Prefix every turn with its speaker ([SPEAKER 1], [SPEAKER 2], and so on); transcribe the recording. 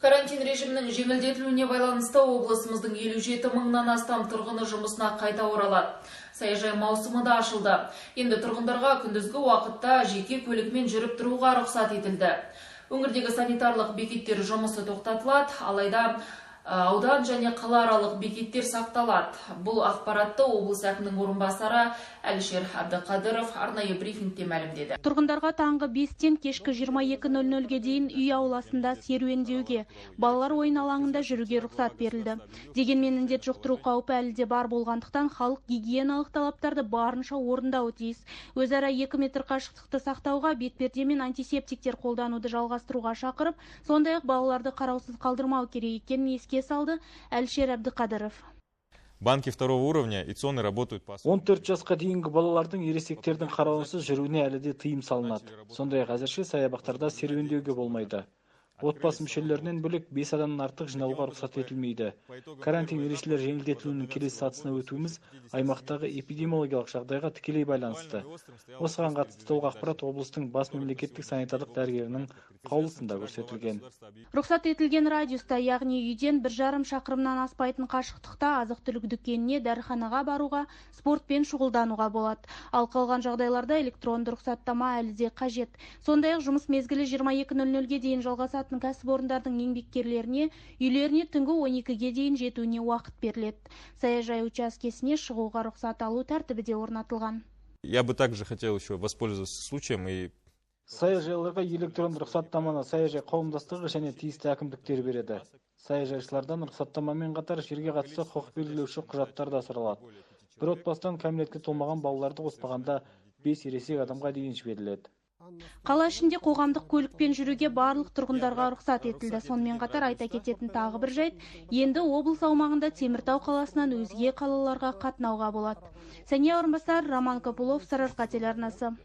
[SPEAKER 1] Карантин режимінің жеңілдетілуіне байланысты облысымыздың 57 мыңнан астам тұрғыны жұмысына қайта оралады. Саяжай маусымы да ашылды. Енді тұрғындарға күндізгі уақытта жеке көлікмен жүріп тұруға рұқсат етілді. Өңірдегі санитарлық бекеттер жұмысы тоқтатылады, алайда аудан және қалааралық бекеттер сақталады. Бұл ақпаратты облыс әкімінің орынбасары Әлішер Әбдіқадыров арнайы брифингте мәлімдеді.
[SPEAKER 2] Тұрғындарға таңғы 5-тен кешкі 22:00-ге дейін үй ауласында серуендеуге, балалар ойын алаңында жүруге рұқсат берілді. Дегенмен індет жұқтыру қаупі әлі де бар болғандықтан халық гигиеналық талаптарды барынша орындауы тиіс. Өзара 2 метр қашықтықты сақтауға, бетперде мен антисептиктер қолдануды жалғастыруға шақырып, сондай-ақ балаларды қараусыз қалдырмау керек екенін еске салды Әлішер Әбдіқадыров.
[SPEAKER 3] Банки второго уровня и ЦОНы работают по...
[SPEAKER 4] 14 жасқа дейінгі балалардың ересектердің қарауынсыз жүруіне әлі де тыйым салынады. Сондай-ақ әзірше саябақтарда серуендеуге болмайды. Отбасы мүшелерінен бөлек 5 адамнан артық жинауға рұқсат етілмейді. Карантин ережелер жеңілдетілуінің келесі сатысына өтуіміз аймақтағы эпидемиологиялық жағдайға тікелей байланысты. Осыған қатысты толық ақпарат облыстың бас мемлекеттік санитарлық дәрігерінің қаулысында көрсетілген.
[SPEAKER 2] Рұқсат етілген радиуста, яғни үйден 1,5 шақырымнан аспайтын қашықтықта азық-түлік дүкеніне, дәріханаға баруға, спортпен шұғылдануға болады. Ал қалған жағдайларда электронды рұқсаттама әлі де қажет. Сондай-ақ жұмыс мезгілі 22:00-ге дейін жалғасатын кәсіпорындардың еңбеккерлеріне үйлеріне түнгі 12-ге дейін жетуіне уақыт беріледі. Саяжай учаскесіне шығуға рұқсат алу тәртібі де орнатылған.
[SPEAKER 3] Я бы также хотел еще воспользоваться случаем и...
[SPEAKER 4] Саяжайларға электронды рұқсаттаманы саяжай қауымдастығы және тиісті әкімдіктер береді. Саяжайшылардан рұқсаттамамен қатар жерге қатысты құқық белгілеуші құжаттар да сұралады. Бір отбасыдан кәмелетке толмаған балаларды қоспағанда 5 ересек адамға дейін жіберіледі.
[SPEAKER 2] Қала ішінде қоғамдық көлікпен жүруге барлық тұрғындарға рұқсат етілді. Сонымен қатар айта кететін тағы бір жайт, енді облыс аумағында Теміртау қаласынан өзге қалаларға қатынауға болады. Сәния Орынбасар, Роман Копылов, Сарыарқа телеарнасы.